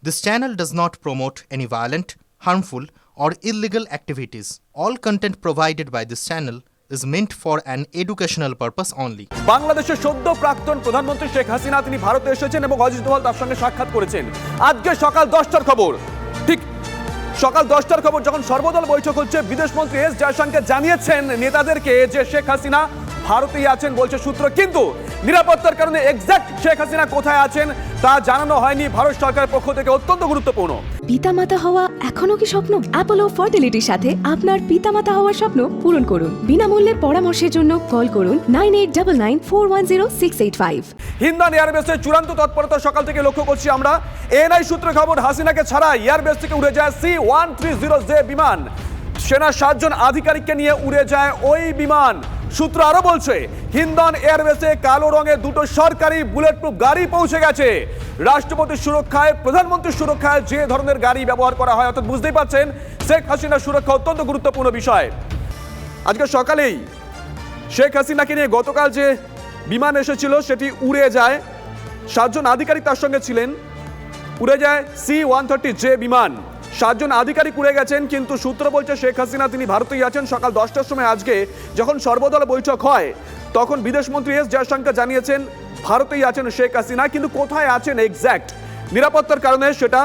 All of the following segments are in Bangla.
This channel does not promote any violent, harmful, or illegal activities. All content provided by this channel is meant for an educational purpose only. বাংলাদেশের সদ্য প্রাক্তন প্রধানমন্ত্রী শেখ হাসিনা তিনি ভারতে এসেছেন এবং অজিত দোভাল তার সঙ্গে সাক্ষাৎ করেছেন। আজকে সকাল 10টার খবর, ঠিক সকাল 10টার খবর, যখন সর্বদল বৈঠক হচ্ছে, বিদেশমন্ত্রী এস জয়শঙ্কর জানিয়েছেন নেতাদেরকে যে শেখ হাসিনা ভারতেই আছেন বলছে সূত্র, কিন্তু নিরাপত্তার কারণে এক্সাক্ট শেখ হাসিনা কোথায় আছেন তা জানানো হয়নি ভারত সরকারের পক্ষ থেকে। অত্যন্ত গুরুত্বপূর্ণ। পিতামাতা হওয়া এখনো কি স্বপ্ন? অ্যাপোলো ফার্টিলিটির সাথে আপনার পিতামাতা হওয়ার স্বপ্ন পূরণ করুন। বিনামূল্যে পরামর্শের জন্য কল করুন 9899410685। হিন্দান এয়ারবেসের চূড়ান্ত তৎপরতা সকাল থেকে লক্ষ্য করছি আমরা। এনআই সূত্রে খবর, হাসিনাকে ছাড়া এয়ারবেস থেকে উড়ে যায় C-130J বিমান। সেনার 7 জন আধিকারিককে নিয়ে উড়ে যায় ওই বিমান। সূত্র আরো বলছে, হিন্দান এয়ারবেসে কালো রঙের 2টো সরকারি বুলেট প্রুফ গাড়ি পৌঁছে গেছে। রাষ্ট্রপতির সুরক্ষায়, প্রধানমন্ত্রীর সুরক্ষায় যে ধরনের গাড়ি ব্যবহার করা হয়, অর্থাৎ বুঝতেই পারছেন শেখ হাসিনার সুরক্ষা অত্যন্ত গুরুত্বপূর্ণ বিষয়। আজকে সকালেই শেখ হাসিনাকে নিয়ে গতকাল যে বিমান এসেছিল সেটি উড়ে যায়। 7 জন আধিকারিক তার সঙ্গে ছিলেন। উড়ে যায় C-130J বিমান। 7 জন আধিকারিক উড়ে গেছেন, কিন্তু সূত্র বলছে শেখ হাসিনা তিনি ভারতেই আছেন। সকাল 10টার সময় আজকে যখন সর্বদল বৈঠক হয়, তখন বিদেশমন্ত্রী এস জয়শঙ্কর জানিয়েছেন ভারতেই আছেন শেখ হাসিনা, কিন্তু কোথায় আছেন এক্স্যাক্ট নিরাপত্তার কারণে সেটা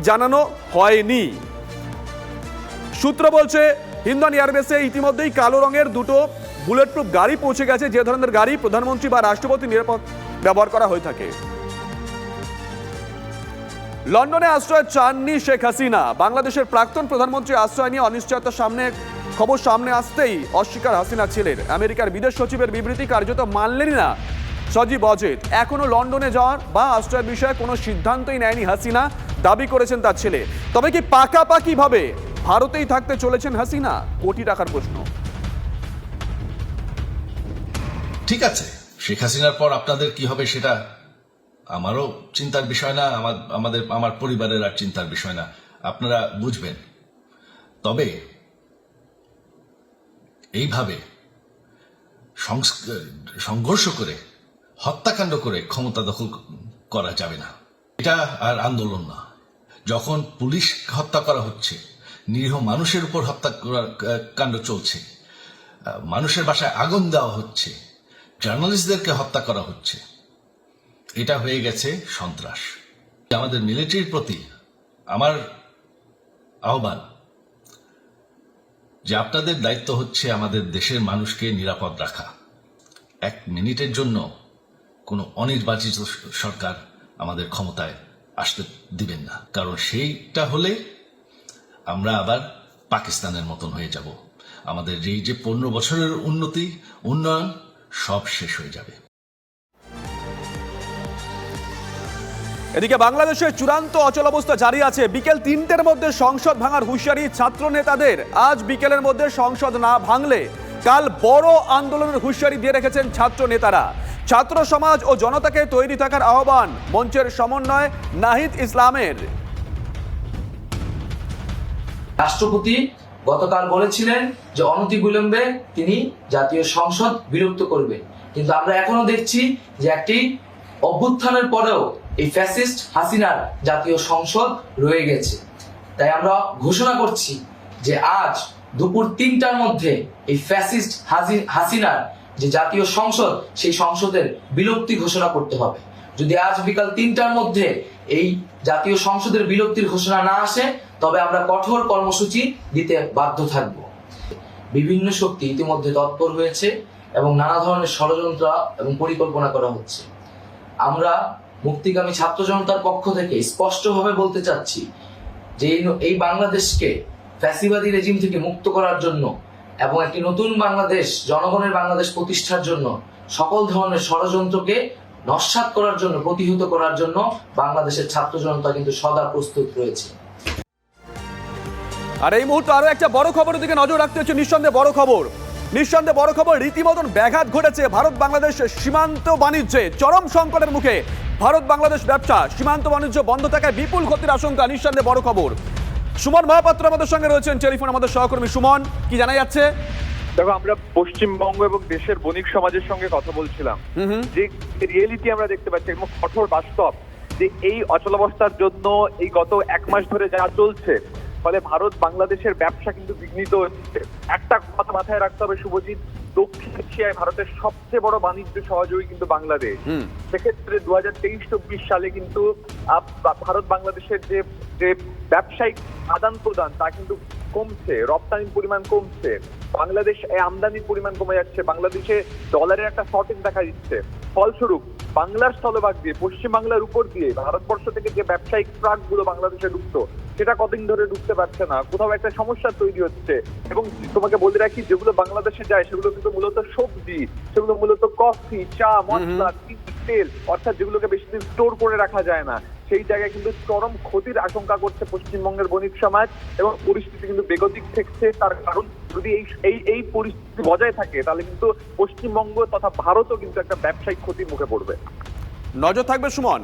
জানানো হয়নি। সূত্র বলছে হিন্দান এয়ারবেসে ইতিমধ্যেই কালো রঙের 2টো বুলেট প্রুফ গাড়ি পৌঁছে গেছে, যে ধরনের গাড়ি প্রধানমন্ত্রী বা রাষ্ট্রপতি নিরাপদ ব্যবহার করা হয়ে থাকে। লন্ডনে আশ্রয় চাননি শেখ হাসিনা। বাংলাদেশের প্রাক্তন প্রধানমন্ত্রী আশ্রয় নিয়ে অনিশ্চয়তার খবর সামনে আসতেই অস্বীকার হাসিনা ছেলের। আমেরিকার বিদেশ সচিবের বিবৃতি কার্যত মানলেনই না সজীব অজিত। এখনো লন্ডনে যাওয়ার বা আশ্রয়ের বিষয়ে কোনো সিদ্ধান্তই নেয়নি হাসিনা, দাবি করেছেন তার ছেলে। তবে কি পাকাপাকি ভাবে ভারতেই থাকতে চলেছেন হাসিনা? কোটি টাকার প্রশ্ন। ঠিক আছে, শেখ হাসিনার পর আপনাদের কি হবে সেটা আমারও চিন্তার বিষয় না, আমার পরিবারের আর চিন্তার বিষয় না, আপনারা বুঝবেন। তবে এইভাবে সংঘর্ষ করে, হত্যাকাণ্ড করে ক্ষমতা দখল করা যাবে না। এটা আর আন্দোলন না। যখন পুলিশ হত্যা করা হচ্ছে, নিরীহ মানুষের উপর হত্যা কাণ্ড চলছে, মানুষের বাসায় আগুন দেওয়া হচ্ছে, জার্নালিস্টদেরকে হত্যা করা হচ্ছে, এটা হয়ে গেছে সন্ত্রাস। আমাদের মিলিটারির প্রতি আমার আহ্বান যে আপনাদের দায়িত্ব হচ্ছে আমাদের দেশের মানুষকে নিরাপদ রাখা। 1 মিনিটের জন্য কোনো অনির্বাচিত সরকার আমাদের ক্ষমতায় আসতে দিবেন না, কারণ সেইটা হলে আমরা আবার পাকিস্তানের মতন হয়ে যাব। আমাদের এই যে 15 বছরের উন্নয়ন সব শেষ হয়ে যাবে। এদিকে বাংলাদেশের চূড়ান্ত অচলাবস্থা জারি আছে। বিকেল 3টের মধ্যে সংসদ ভাঙার হুঁশিয়ারি ছাত্র নেতাদের। আজ বিকেলের মধ্যে সংসদ না ভাঙলে কাল বড় আন্দোলনের হুঁশিয়ারি দিয়ে রেখেছেন ছাত্র নেতারা। ছাত্র সমাজ ও জনতাকে তৈরি থাকার আহ্বান মঞ্চের সমন্বয় নাহিদ ইসলামের। রাষ্ট্রপতি গতকাল বলেছিলেন যে অনতিবিলম্বে তিনি জাতীয় সংসদ বিলুপ্ত করবেন, কিন্তু আমরা এখনো দেখছি যে একটি অভ্যুত্থানের পরেও এই ফ্যাসিস্ট হাসিনার জাতীয় সংসদ রয়ে গেছে। তাই আমরা ঘোষণা করছি যে আজ দুপুর 3টার মধ্যে এই ফ্যাসিস্ট হাসিনার যে জাতীয় সংসদ, সেই সংসদের বিলুপ্তি ঘোষণা করতে হবে। যদি আজ বিকাল 3টার মধ্যে এই জাতীয় সংসদের বিলুপ্তির ঘোষণা না আসে, তবে আমরা কঠোর কর্মসূচি দিতে বাধ্য থাকব। বিভিন্ন শক্তি ইতিমধ্যে তৎপর হয়েছে এবং নানা ধরনের ষড়যন্ত্র এবং পরিকল্পনা করা হচ্ছে। আমরা মুক্তিকামী ছাত্র জনতার পক্ষ থেকে স্পষ্টভাবে বলতে চাচ্ছি যে এই বাংলাদেশকে ফ্যাসিবাদী রেজিম থেকে মুক্ত করার জন্য এবং একটি নতুন বাংলাদেশ, জনগণের বাংলাদেশ প্রতিষ্ঠার জন্য সকল ধরনের ষড়যন্ত্রকে নস্যাৎ করার জন্য, প্রতিহত করার জন্য বাংলাদেশের ছাত্র জনতা কিন্তু সদা প্রস্তুত রয়েছে। আর এই মুহূর্তে আরো একটা বড় খবরের দিকে নজর রাখতে হচ্ছে। নিঃসন্দেহে বড় খবর, রীতিমতন ব্যাঘাত ঘটেছে ভারত বাংলাদেশ সীমান্ত বাণিজ্যে। চরম সংকটের মুখে ভারত বাংলাদেশ ব্যবসা, সীমান্ত বাণিজ্য বন্ধ থাকায় বিপুল ক্ষতির আশঙ্কা। নিঃসন্দেহে বড় খবর। সুমন মহাপাত্র আমাদের সঙ্গে রয়েছেন টেলিফোন, আমাদের সহকর্মী। সুমন, কি জানা যাচ্ছে? দেখো, আমরা পশ্চিমবঙ্গ এবং দেশের বণিক সমাজের সঙ্গে কথা বলছিলাম, যে রিয়েলিটি আমরা দেখতে পাচ্ছি এবং কঠোর বাস্তব, যে এই অচলাবস্থার জন্য এই গত 1 মাস ধরে যা চলছে, ফলে ভারত বাংলাদেশের ব্যবসা কিন্তু বিঘ্নিত হচ্ছে। একটা কথা মাথায় রাখতে হবে শুভজিৎ, দক্ষিণ এশিয়ায় ভারতের সবচেয়ে বড় বাণিজ্য সহযোগী কিন্তু বাংলাদেশ। সেক্ষেত্রে 2023-24 সালে কিন্তু ভারত বাংলাদেশের যে ব্যবসায়িক আদান প্রদান তা কিন্তু কমছে, রপ্তানির পরিমাণ কমছে, বাংলাদেশ আমদানির পরিমাণ কমে যাচ্ছে, বাংলাদেশে ডলারের একটা শর্টেজ দেখা দিচ্ছে। ফলস্বরূপ বাংলার স্থলভাগ দিয়ে, পশ্চিম বাংলার উপর দিয়ে ভারতবর্ষ থেকে যে ব্যবসায়িক ট্রাক গুলো বাংলাদেশে ঢুকতো সেটা কতদিন ধরে ঢুকতে পারছে না, কোথাও একটা সমস্যা তৈরি হচ্ছে। এবং তোমাকে বলে রাখি, যেগুলো বাংলাদেশে যায় সেগুলো কিন্তু মূলত সবজি, সেগুলো মূলত কফি, চা, মশলা, তেল, অর্থাৎ যেগুলোকে বেশি দিন স্টোর করে রাখা যায় না, সেই জায়গায় কিন্তু চরম ক্ষতির আশঙ্কা করছে পশ্চিমবঙ্গের বণিক সমাজ। এবং পরিস্থিতি কিন্তু বেগতিক থাকছে। তার কারণ যদি এই পরিস্থিতি বজায় থাকে তাহলে কিন্তু পশ্চিমবঙ্গ তথা ভারতও কিন্তু একটা ব্যবসায়িক ক্ষতির মুখে পড়বে। নজর থাকবে সুমন।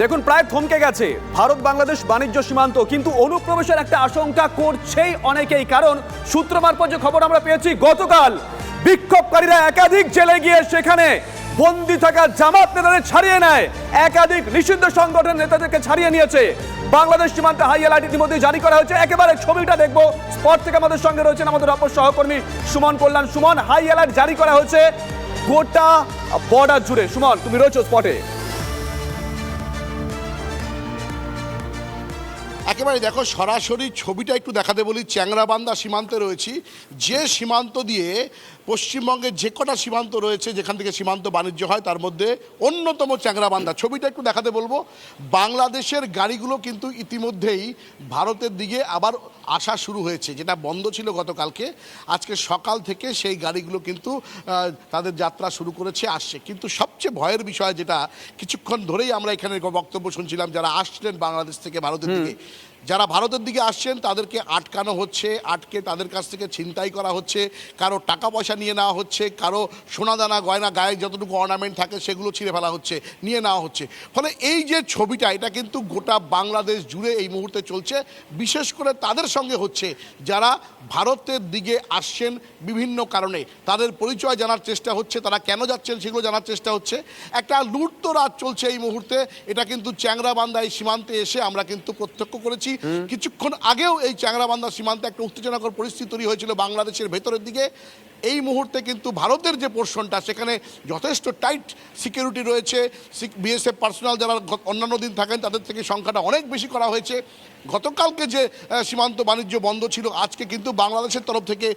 দেখুন, প্রায় থমকে গেছে ভারত বাংলাদেশ বাণিজ্য সীমান্ত, কিন্তু অনুপ্রবেশের একটা আশঙ্কা করছেই অনেকেই। কারণ সূত্র মারফত যে খবর আমরা পেয়েছি, গতকাল বিক্ষোভকারীরা একাধিক জেলে গিয়ে সেখানে বন্দী থাকা জামাত নেতাদের ছাড়িয়ে নেয়, একাধিক নিষিদ্ধ সংগঠন নেতাদেরকে ছাড়িয়ে নিয়েছে। বাংলাদেশ সীমান্তে হাই অ্যালার্ট ইতিমধ্যে জারি করা হয়েছে। একেবারে ছবিটা দেখবো স্পট থেকে। আমাদের সঙ্গে রয়েছেন আমাদের অপর সহকর্মী সুমন কল্যাণ। সুমন, হাই অ্যালার্ট জারি করা হয়েছে গোটা বর্ডার জুড়ে। সুমন, তুমি রয়েছো স্পটে। একেবারে দেখো, সরাসরি ছবিটা একটু দেখাতে বলি। চ্যাংরাবান্ধা সীমান্তে রয়েছি, যে সীমান্ত দিয়ে পশ্চিমবঙ্গের যে কটা সীমান্ত রয়েছে যেখান থেকে সীমান্ত বাণিজ্য হয় তার মধ্যে অন্যতম চ্যাংরাবান্ধা। ছবিটা একটু দেখাতে বলবো। বাংলাদেশের গাড়িগুলো কিন্তু ইতিমধ্যেই ভারতের দিকে আবার আসা শুরু হয়েছে, যেটা বন্ধ ছিল গতকালকে। আজকে সকাল থেকে সেই গাড়িগুলো কিন্তু তাদের যাত্রা শুরু করেছে, আসছে। কিন্তু সবচেয়ে ভয়ের বিষয় যেটা, কিছুক্ষণ ধরেই আমরা এখানে বক্তব্য শুনছিলাম, যারা আসছিলেন বাংলাদেশ থেকে ভারতের দিকে, যারা ভারতের দিকে আসছেন তাদেরকে আটকানো হচ্ছে, আটকে তাদের কাছ থেকে ছিনতাই করা হচ্ছে, কারো টাকা পয়সা নিয়ে নেওয়া হচ্ছে, কারো সোনাদানা গয়না, গায়ে যতটুকু অর্নামেন্ট থাকে সেগুলো ছিঁড়ে ফেলা হচ্ছে, নিয়ে নেওয়া হচ্ছে। ফলে এই যে ছবিটা, এটা কিন্তু গোটা বাংলাদেশ জুড়ে এই মুহূর্তে চলছে। বিশেষ করে তাদের সঙ্গে হচ্ছে যারা ভারতের দিকে আসছেন বিভিন্ন কারণে, তাদের পরিচয় জানার চেষ্টা হচ্ছে, তারা কেন যাচ্ছেন সেগুলো জানার চেষ্টা হচ্ছে। একটা লুটতরাজ চলছে এই মুহূর্তে। এটা কিন্তু চ্যাংরাবান্ধা এই সীমান্তে এসে আমরা কিন্তু প্রত্যক্ষ করেছি। কিছুক্ষণ আগেও এই চ্যাংরাবান্ধা সীমান্তে একটা উত্তেজনাকর পরিস্থিতি তৈরি হয়েছিল বাংলাদেশের ভেতরের দিকে। এই মুহূর্তে কিন্তু ভারতের যে পোর্শনটা, সেখানে যথেষ্ট টাইট সিকিউরিটি রয়েছে। বিএসএফ পার্সোনাল যারা অন্যান্য দিন থাকেন তাদের থেকে সংখ্যাটা অনেক বেশি করা হয়েছে। গতকালকে যে সীমান্ত বাণিজ্য বন্ধ ছিল, আজকে কিন্তু বাংলাদেশের তরফ থেকে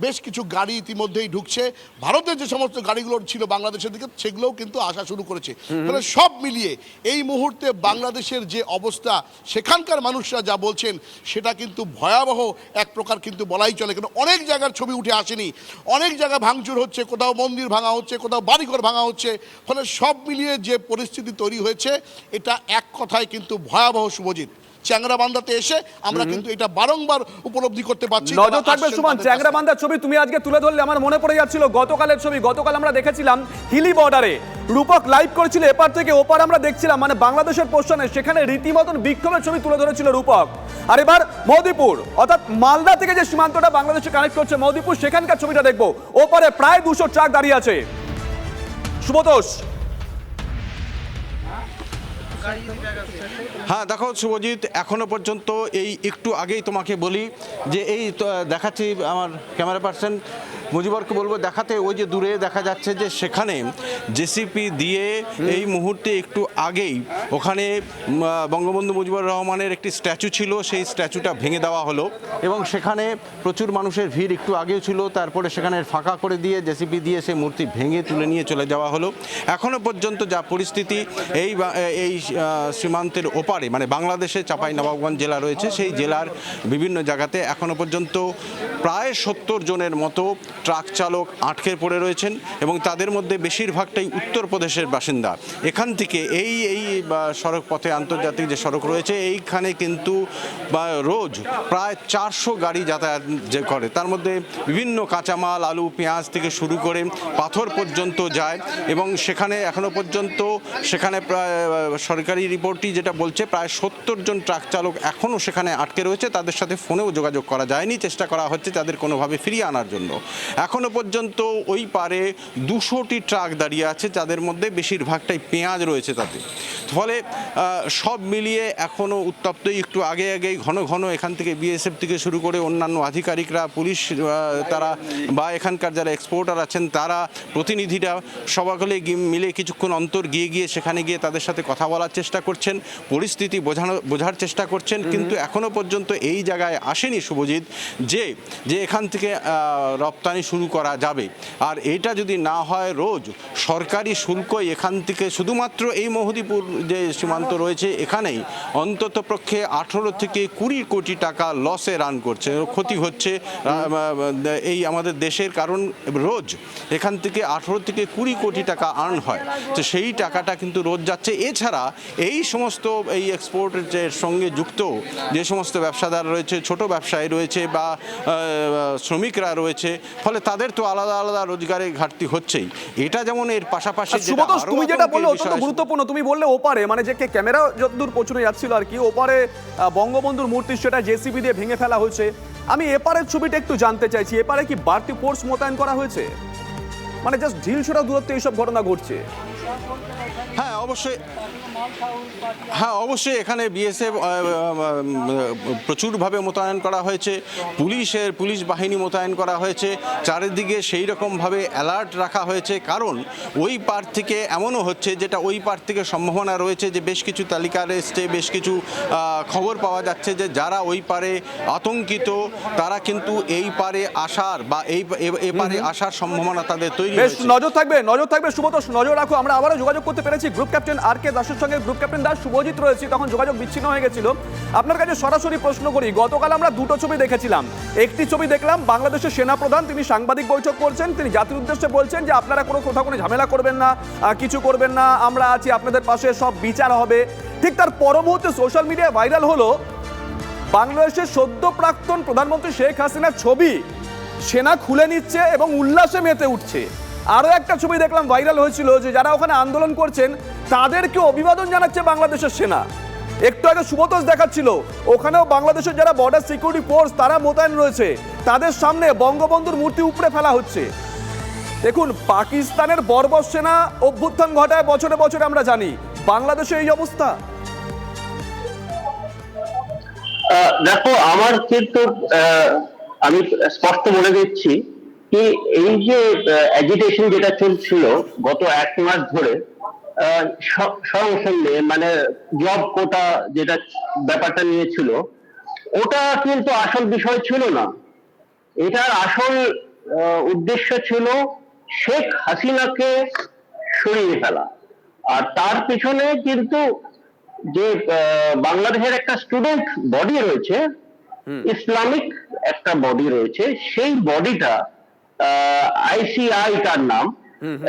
বেশ কিছু গাড়ি ইতিমধ্যেই ঢুকছে। ভারতের যে সমস্ত গাড়িগুলো ছিল বাংলাদেশের দিকে, সেগুলোও কিন্তু আসা শুরু করেছে। মানে সব মিলিয়ে এই মুহূর্তে বাংলাদেশের যে অবস্থা, সেখানকার মানুষরা যা বলছেন সেটা কিন্তু ভয়াবহ এক প্রকার কিন্তু বলাই চলে। কিন্তু অনেক জায়গার ছবি উঠে আসেনি, অনেক জায়গায় ভাঙচুর হচ্ছে, কোথাও মন্দির ভাঙা হচ্ছে, কোথাও বাড়িঘর ভাঙা হচ্ছে। ফলে সব মিলিয়ে যে পরিস্থিতি তৈরি হয়েছে, এটা এক কথায় কিন্তু ভয়াবহ। শুভজিৎ, চ্যাংরাবান্ধাতে এসে আমরা কিন্তু এটা বারংবার উপলব্ধি করতে পারছি। নজর থাকবে সুমন, চ্যাংরাবান্ধার ছবি তুমি আজকে তুলে ধরলে আমার মনে পড়ে যাচ্ছিল গতকালের ছবি। গতকাল আমরা দেখেছিলাম হিলি বর্ডারে, রূপক লাইভ করেছিল এপার থেকে ওপার, আমরা দেখছিলাম মানে বাংলাদেশের পোর্শনে, সেখানে রীতিমতন বিক্ষোভের ছবি তুলে ধরেছিল রূপক। আর এবার মৌদিপুর, অর্থাৎ মালদা থেকে যে সীমান্তটা বাংলাদেশে কানেক্ট করছে মৌদিপুর, সেখানকার ছবিটা দেখবো। ওপারে প্রায় 200 ট্রাক দাঁড়িয়ে আছে। শুভতোষ। হ্যাঁ দেখো শুভজিৎ, এখনো পর্যন্ত এই একটু আগেই তোমাকে বলি যে এই দেখাচ্ছি, আমার ক্যামেরা পার্সন মুজিবরকে বলবো দেখাতে, ওই যে দূরে দেখা যাচ্ছে যে সেখানে জেসিপি দিয়ে এই মুহূর্তে একটু আগেই ওখানে বঙ্গবন্ধু মুজিবুর রহমানের একটি স্ট্যাচু ছিল, সেই স্ট্যাচুটা ভেঙে দেওয়া হলো এবং সেখানে প্রচুর মানুষের ভিড় একটু আগেও ছিল। তারপরে সেখানে ফাঁকা করে দিয়ে জেসিপি দিয়ে সেই মূর্তি ভেঙে তুলে নিয়ে চলে যাওয়া হলো। এখনো পর্যন্ত যা পরিস্থিতি এই সীমান্তের ওপারে, মানে বাংলাদেশে চাঁপাইনবাবগঞ্জ জেলা রয়েছে, সেই জেলার বিভিন্ন জায়গাতে এখনো পর্যন্ত প্রায় 70 জনের মতো ট্রাক চালক আটকে পড়ে রয়েছেন এবং তাদের মধ্যে বেশিরভাগটাই উত্তরপ্রদেশের বাসিন্দা। এখান থেকে এই সড়ক পথে, আন্তর্জাতিক যে সড়ক রয়েছে, এইখানে কিন্তু রোজ প্রায় 400 গাড়ি যাতায়াত করে। তার মধ্যে বিভিন্ন কাঁচামাল, আলু, পেঁয়াজ থেকে শুরু করে পাথর পর্যন্ত যায় এবং সেখানে এখনো পর্যন্ত সেখানে প্রায় সরকারি রিপোর্টটি যেটা বলছে প্রায় 70 জন ট্রাক চালক এখনও সেখানে আটকে রয়েছে। তাদের সাথে ফোনেও যোগাযোগ করা যায়নি, চেষ্টা করা হচ্ছে তাদের কোনোভাবে ফিরিয়ে আনার জন্য। এখনো পর্যন্ত ওই পারে 200টি ট্রাক দাঁড়িয়ে আছে, যাদের মধ্যে বেশিরভাগটাই পেঁয়াজ রয়েছে তাতে। ফলে সব মিলিয়ে এখনও উত্তপ্ত। একটু আগেই ঘন ঘন এখান থেকে বিএসএফ থেকে শুরু করে অন্যান্য আধিকারিকরা, পুলিশ তারা বা এখানকার যারা এক্সপোর্টার আছেন তারা, প্রতিনিধিরা সবাই মিলে কিছুক্ষণ অন্তর গিয়ে সেখানে গিয়ে তাদের সাথে কথা বলার চেষ্টা করছেন, পরিস্থিতি বোঝার চেষ্টা করছেন। কিন্তু এখনো পর্যন্ত এই জায়গায় আসেনি শুভজিৎ যে এখান থেকে রপ্তানি শুরু করা যাবে। আর এটা যদি না হয়, রোজ সরকারি শুল্কই এখান থেকে শুধুমাত্র এই মহদীপুর যে সীমান্ত রয়েছে এখানেই অন্তত পক্ষে 18 থেকে 20 কোটি টাকা লসে রান করছে, ক্ষতি হচ্ছে এই আমাদের দেশের। কারণ রোজ এখান থেকে 18 থেকে 20 কোটি টাকা আর্ন হয়, তো সেই টাকাটা কিন্তু রোজ যাচ্ছে। এছাড়া এই সমস্ত এই এক্সপোর্টের সঙ্গে যুক্ত যে সমস্ত ব্যবসাদার রয়েছে, ছোট ব্যবসায়ী রয়েছে বা শ্রমিকরা রয়েছে, ফলে তাদের তো আলাদা আলাদা রোজগারের ঘাটতি হচ্ছেই। এটা যেমন এর পাশাপাশি তুমি যেটা বললে অত্যন্ত গুরুত্বপূর্ণ, তুমি বললে ওপারে মানে যে ক্যামেরা যতদূর পৌঁছানো যাচ্ছিল আর কি, ওপারে বঙ্গবন্ধুর মূর্তি সেটা জেসিবি দিয়ে ভেঙে ফেলা হয়েছে। আমি এপারের ছবিটা একটু জানতে চাইছি, এপারে কি বাড়তি ফোর্স মোতায়েন করা হয়েছে? মানে জাস্ট ঢিল ছোড়া দূরত্বে এইসব ঘটনা ঘটছে? হ্যাঁ, অবশ্যই এখানে বিএসএফ প্রচুরভাবে মোতায়েন করা হয়েছে, পুলিশ বাহিনী মোতায়েন করা হয়েছে, চারিদিকে সেই রকমভাবে অ্যালার্ট রাখা হয়েছে। কারণ ওই পার থেকে এমনও হচ্ছে, যেটা ওই পার থেকে সম্ভাবনা রয়েছে যে বেশ কিছু তালিকা এসছে, বেশ কিছু খবর পাওয়া যাচ্ছে যে যারা ওই পারে আতঙ্কিত তারা কিন্তু এই পারে আসার বা এই পারে আসার সম্ভাবনা তাদের তৈরি হয়েছে। নজর থাকবে সুব্রত, নজর রাখো। আমরা আবারও যোগাযোগ করতে পেরেছি গ্রুপ ক্যাপ্টেন আর কে দাসের সঙ্গে। গ্রুপ ক্যাপ্টেন দাস, শুভজিৎ রয়েছে, তখন যোগাযোগ বিচ্ছিন্ন হয়ে গেছিল। আপনার কাছে সরাসরি প্রশ্ন করি, গতকাল আমরা দুটো ছবি দেখেছিলাম। একটি ছবি দেখলাম বাংলাদেশের সেনাপ্রধান, তিনি সাংবাদিক বৈঠক করছেন, তিনি জাতির উদ্দেশ্যে বলছেন যে আপনারা কোথাও কোনো ঝামেলা করবেন না, কিছু করবেন না, আমরা আছি আপনাদের পাশে, সব বিচার হবে। ঠিক তার পর মুহূর্তে সোশ্যাল মিডিয়ায় ভাইরাল হলো বাংলাদেশের সদ্য প্রাক্তন প্রধানমন্ত্রী শেখ হাসিনার ছবি, সেনা খুলে নিচ্ছে এবং উল্লাসে মেতে উঠছে। আরো একটা ছবি দেখলাম ভাইরাল হয়েছিল যে যারা ওখানে আন্দোলন করছেন তাদেরকে অভিবাদন জানাচ্ছে বাংলাদেশের সেনা। একটু আগে সুব্রত দেখাচ্ছিল ওখানেও বাংলাদেশের যারা বর্ডার সিকিউরিটি ফোর্স তারা মোতায়েন রয়েছে, তাদের সামনে বঙ্গবন্ধুর মূর্তি উপড়ে ফেলা হচ্ছে। দেখুন, পাকিস্তানের বর্বর সেনা অভ্যুত্থান ঘটায় বছরে বছরে, আমরা জানি। বাংলাদেশে এই অবস্থা। দেখো, আমার কিন্তু আমি স্পষ্ট বলে দিচ্ছি কি, এই যে অ্যাজিটেশন যেটা চলছিল গত 1 মাস ধরে, সংসদে মানে জব কোটা যেটা ব্যাপারটা নিয়েছিল, ওটা কিন্তু আসল বিষয় ছিল না। এটার আসল উদ্দেশ্য ছিল শেখ হাসিনাকে সরিয়ে ফেলা। আর তার পিছনে কিন্তু যে বাংলাদেশের একটা স্টুডেন্ট বডি রয়েছে, ইসলামিক একটা বডি রয়েছে, সেই বডিটা আইসিআই তার নাম,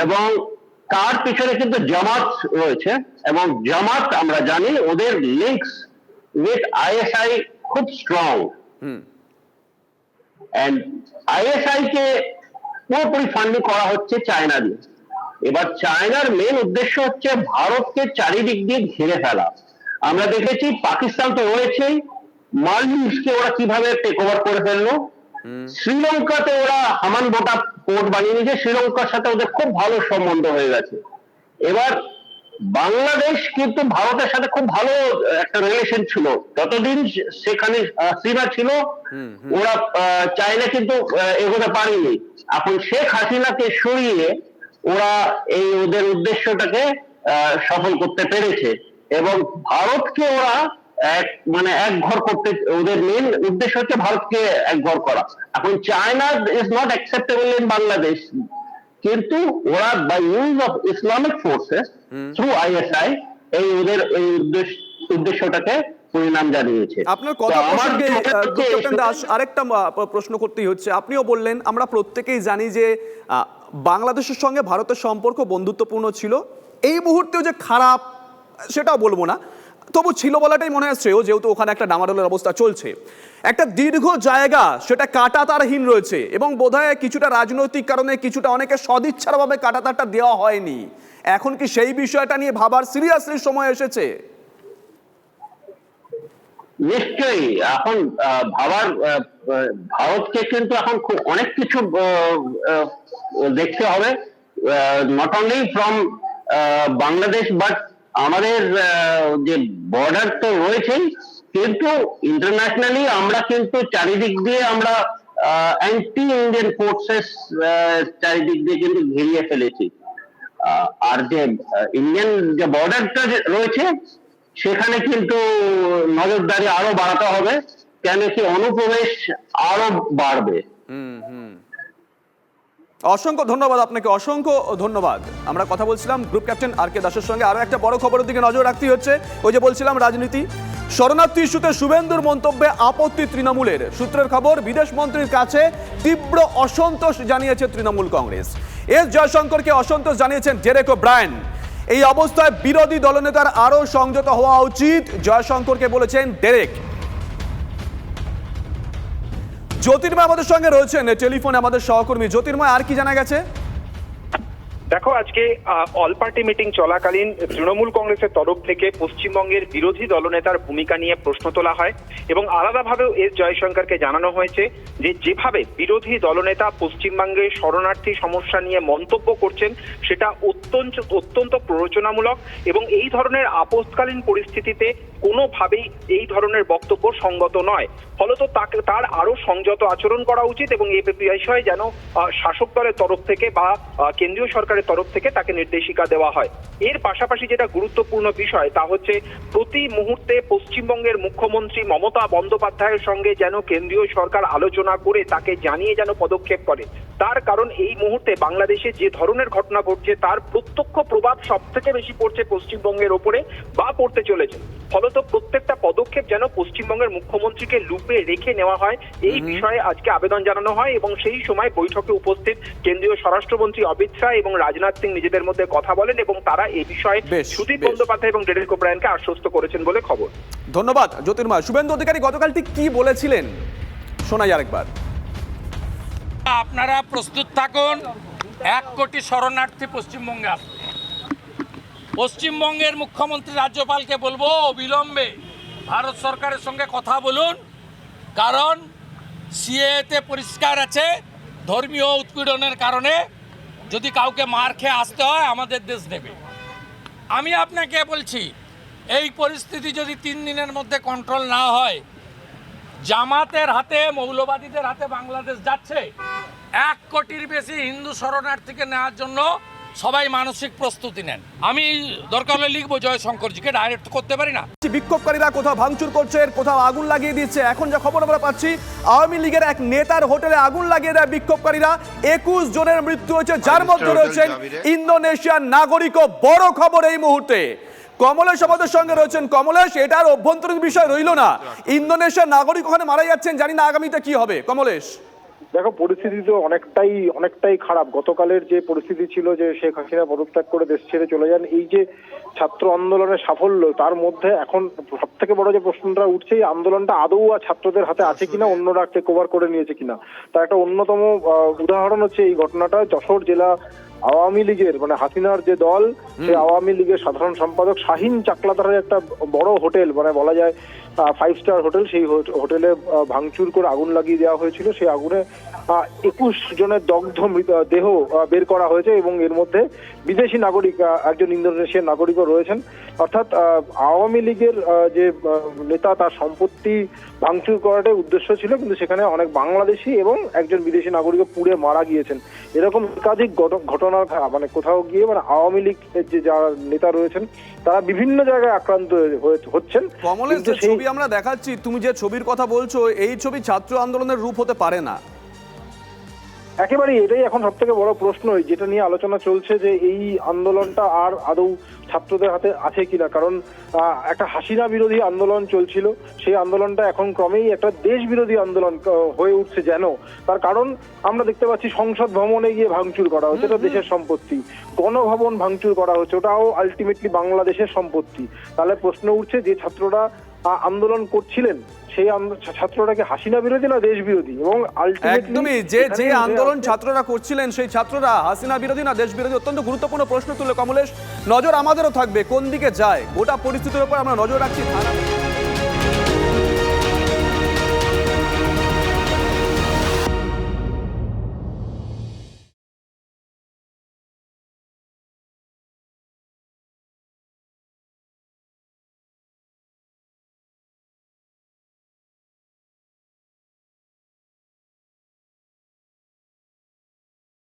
এবং তার পিছনে কিন্তু জামাত রয়েছে, এবং জামাত আমরা জানি ওদের লিঙ্কস উইথ আইএসআই খুব স্ট্রং। এন্ড আইএসআই কে পুরোপুরি ফান্ডিং করা হচ্ছে চায়না দিয়ে। এবার চায়নার মেন উদ্দেশ্য হচ্ছে ভারতকে চারিদিক দিয়ে ঘিরে ফেলা। আমরা দেখেছি পাকিস্তান তো রয়েছেই, মালদ্বীপকে ওরা কিভাবে টেক ওভার করে ফেললো, শ্রীলঙ্কাতে ওরা হামান বোটা পোর্ট বানিয়ে নিয়েছে, শ্রীলঙ্কার সাথে ওদের খুব ভালো সম্বন্ধ হয়ে গেছে। এবার বাংলাদেশ কিন্তু ভারতের সাথে খুব ভালো একটা রিলেশন ছিল যতদিন সেখানে হাসিনা ছিল, ওরা চায়না কিন্তু এগোতে পারেনি। এখন শেখ হাসিনাকে সরিয়ে ওরা এই ওদের উদ্দেশ্যটাকে সফল করতে পেরেছে, এবং ভারতকে ওরা এক ঘর করতে, ওদের মেন উদ্দেশ্য হচ্ছে ভারতকে এক ঘর করা। এখন China is not acceptable in Bangladesh, কিন্তু ওরা by use of Islamic forces through ISI এই ওদের এই উদ্দেশ্যটাকে পরিণাম জানিয়েছে। আপনার কথা প্রসঙ্গে ক্যাপ্টেন দাস আরেকটা প্রশ্ন করতেই হচ্ছে, আপনিও বললেন আমরা প্রত্যেকেই জানি যে বাংলাদেশের সঙ্গে ভারতের সম্পর্ক বন্ধুত্বপূর্ণ ছিল, এই মুহূর্তেও যে খারাপ সেটাও বলবো না, তবু ছিল বলাটাই মনে হয় শ্রেয়, যেহেতু ওখানে একটা ডামাডোলের অবস্থা চলছে। একটা দীর্ঘ জায়গা সেটা কাঁটাতারহীন রয়েছে, এবং বোধহয় কিছুটা রাজনৈতিক কারণে, কিছুটা অনেকে সদিচ্ছারভাবে কাঁটাতারটা দেওয়া হয়নি। এখন কি সেই বিষয়টা নিয়ে ভাবার সিরিয়াসলি সময় এসেছে? নিশ্চয়ই এখন ভারতকে কিন্তু এখন খুব অনেক কিছু দেখতে হবে, not only from Bangladesh but আমাদের যে বর্ডার তো রয়েছেই, কিন্তু ইন্টারন্যাশনালি আমরা কিন্তু চারিদিক দিয়ে আমরা অ্যান্টি ইন্ডিয়ান ফোর্সেস চারিদিক দিয়ে কিন্তু ঘিরিয়ে ফেলেছি। আর যে ইন্ডিয়ান যে বর্ডারটা রয়েছে সেখানে কিন্তু নজরদারি আরো বাড়াতে হবে, কেন কি অনুপ্রবেশ আরো বাড়বে। অসংখ্য ধন্যবাদ আপনাকে, অসংখ্য ধন্যবাদ। আমরা কথা বলছিলাম গ্রুপ ক্যাপ্টেন আর কে দাসের সঙ্গে। আরো একটা বড় খবরের দিকে নজর রাখতে হচ্ছে, ওই যে বলছিলাম রাজনীতি, শরণার্থী ইস্যুতে শুভেন্দুর মন্তব্যে আপত্তি তৃণমূলের। সূত্রের খবর, বিদেশ মন্ত্রীর কাছে তীব্র অসন্তোষ জানিয়েছে তৃণমূল কংগ্রেস। এস জয়শঙ্করকে অসন্তোষ জানিয়েছেন ডেরেক ওব্রায়েন। এই অবস্থায় বিরোধী দলনেতার আরো সংযত হওয়া উচিত, জয়শঙ্করকে বলেছেন ডেরেক। জ্যোতির্ময় আমাদের সঙ্গে রয়েছেন টেলিফোনে, আমাদের সহকর্মী। জ্যোতির্ময়, আর কি জানা গেছে? দেখো, আজকে অল পার্টি মিটিং চলাকালীন তৃণমূল কংগ্রেসের তরফ থেকে পশ্চিমবঙ্গের বিরোধী দলনেতার ভূমিকা নিয়ে প্রশ্ন তোলা হয় এবং আলাদাভাবেও এস জয়শঙ্করকে জানানো হয়েছে যে যেভাবে বিরোধী দলনেতা পশ্চিমবঙ্গে শরণার্থী সমস্যা নিয়ে মন্তব্য করছেন সেটা অত্যন্ত প্ররোচনামূলক এবং এই ধরনের আপৎকালীন পরিস্থিতিতে কোনোভাবেই এই ধরনের বক্তব্য সঙ্গত নয়। ফলত তার আরো সংযত আচরণ করা উচিত এবং এই বিষয়ে যেন শাসক দলের তরফ থেকে বা কেন্দ্রীয় সরকারের তরফ থেকে তাকে নির্দেশিকা দেওয়া হয়। এর পাশাপাশি যেটা গুরুত্বপূর্ণ বিষয় তা হচ্ছে প্রতি মুহূর্তে পশ্চিমবঙ্গের মুখ্যমন্ত্রী মমতা বন্দ্যোপাধ্যায়ের সঙ্গে যেন কেন্দ্রীয় সরকার আলোচনা করে তাকে জানিয়ে যেন পদক্ষেপ করে। তার কারণ এই মুহূর্তে বাংলাদেশে যে ধরনের ঘটনা ঘটছে তার প্রত্যক্ষ প্রভাব সব থেকে বেশি পড়ছে পশ্চিমবঙ্গের ওপরে বা পড়তে চলেছে। ফলত প্রত্যেকটা পদক্ষেপ যেন পশ্চিমবঙ্গের মুখ্যমন্ত্রীকে লুপে রেখে নেওয়া হয়, এই বিষয়ে আজকে আবেদন জানানো হয় এবং সেই সময় বৈঠকে উপস্থিত কেন্দ্রীয় স্বরাষ্ট্রমন্ত্রী অমিত শাহ এবং রাজনাথ সিং নিজেদের মধ্যে কথা বলেন এবং তারা এই বিষয়ে সুদীপ বন্দ্যোপাধ্যায় এবং ডেরেক ওব্রায়েনকে আশ্বস্ত করেছেন বলে খবর। ধন্যবাদ জ্যোতির্ময়। শুভেন্দু অধিকারী গতকাল ঠিক কি বলেছিলেন শোনাই আরেকবার। আপনারা প্রস্তুত থাকুন, 1 কোটি শরণার্থী পশ্চিমবঙ্গে আসবে। পশ্চিমবঙ্গের মুখ্যমন্ত্রী রাজ্যপালকে বলবো অবিলম্বে ভারত সরকারের সঙ্গে কথা বলুন, কারণ সিএতে পরিষ্কার আছে ধর্মীয় উৎপীড়নের কারণে যদি কাউকে মার খেয়ে আসতে হয় আমাদের দেশ নেবে। আমি আপনাকে বলছি এই পরিস্থিতি যদি 3 দিনের মধ্যে কন্ট্রোল না হয়, জামাতের হাতে মৌলবাদীদের হাতে বাংলাদেশ যাচ্ছে। 1 কোটির বেশি হিন্দু শরণার্থীকে নেওয়ার জন্য সবাই মানসিক প্রস্তুতি নেন। আমি দরকার হলে লিখবো জয়শঙ্করজিকে, ডাইরেক্ট করতে পারি না। বিক্ষোভকারীরা কোথাও ভাঙচুর করছে, কোথাও আগুন লাগিয়ে দিচ্ছে। এখন যা খবর আমরা পাচ্ছি, আওয়ামী লীগের এক নেতার হোটেলে আগুন লাগিয়ে দেয় বিক্ষোভকারীরা। 21 জনের মৃত্যু হয়েছে, যার মধ্যে রয়েছেন ইন্দোনেশিয়ার নাগরিকও। বড় খবর এই মুহূর্তে। কমলেশ আমাদের সঙ্গে রয়েছেন। কমলেশ, এটার অভ্যন্তরীণ বিষয় রইল না, ইন্দোনেশিয়ার নাগরিক ওখানে মারা যাচ্ছেন, জানি না আগামীতে কি হবে। কমলেশ, দেখো, পরিস্থিতি তো অনেকটাই খারাপ। গতকালের যে পরিস্থিতি ছিল যে শেখ হাসিনা পদত্যাগ করে দেশ ছেড়ে চলে যান, এই যে ছাত্র আন্দোলনের সাফল্য, তার মধ্যে এখন সব থেকে বড় যে প্রশ্নটা উঠছে, এই আন্দোলনটা আদৌ ছাত্রদের হাতে আছে কিনা, অন্যরা টেক ওভার করে নিয়েছে কিনা। তার একটা অন্যতম উদাহরণ হচ্ছে এই ঘটনাটা যশোর জেলা আওয়ামী লীগের, মানে হাসিনার যে দল, সেই আওয়ামী লীগের সাধারণ সম্পাদক শাহিন চাকলাদারের একটা বড় হোটেল, মানে বলা যায় 5 স্টার হোটেল, সেই হোটেলে ভাঙচুর করে আগুন লাগিয়ে দেওয়া হয়েছিল। সেই আগুনে 21 জনের দগ্ধ দেহ বের করা হয়েছে এবং এর মধ্যে বিদেশি নাগরিক একজন ইন্দোনেশিয়ার নাগরিকও রয়েছেন। অর্থাৎ আওয়ামী লীগের যে নেতা, তার সম্পত্তি ভাঙচুর করাটাই উদ্দেশ্য ছিল, কিন্তু সেখানে অনেক বাংলাদেশি এবং একজন বিদেশি নাগরিকও পুড়ে মারা গিয়েছেন। এরকম একাধিক ঘটনার মানে কোথাও গিয়ে মানে আওয়ামী লীগের যে যারা নেতা রয়েছেন তারা বিভিন্ন জায়গায় আক্রান্ত হচ্ছেন। কমলেশ, যে ছবি আমরা দেখাচ্ছি, তুমি যে ছবির কথা বলছো, এই ছবি ছাত্র আন্দোলনের রূপ হতে পারে না। একেবারেই, এটাই এখন সব থেকে বড় প্রশ্ন যেটা নিয়ে আলোচনা চলছে, যে এই আন্দোলনটা আর আদৌ ছাত্রদের হাতে আছে কিনা। কারণ একটা হাসিনা বিরোধী আন্দোলন চলছিল, সেই আন্দোলনটা এখন ক্রমেই একটা দেশ বিরোধী আন্দোলন হয়ে উঠছে যেন। তার কারণ আমরা দেখতে পাচ্ছি সংসদ ভবনে গিয়ে ভাঙচুর করা হচ্ছে, এটা দেশের সম্পত্তি। গণভবন ভাঙচুর করা হচ্ছে, ওটাও আলটিমেটলি বাংলাদেশের সম্পত্তি। তাহলে প্রশ্ন উঠছে, যে ছাত্ররা আন্দোলন করছিলেন সেই ছাত্ররা কি হাসিনা বিরোধী না দেশ বিরোধী? এবং একদমই যে আন্দোলন ছাত্ররা করছিলেন সেই ছাত্ররা হাসিনা বিরোধী না দেশ বিরোধী, অত্যন্ত গুরুত্বপূর্ণ প্রশ্ন তুলে কমলেশ। নজর আমাদেরও থাকবে কোন দিকে যায় গোটা পরিস্থিতির উপর, আমরা নজর রাখছি।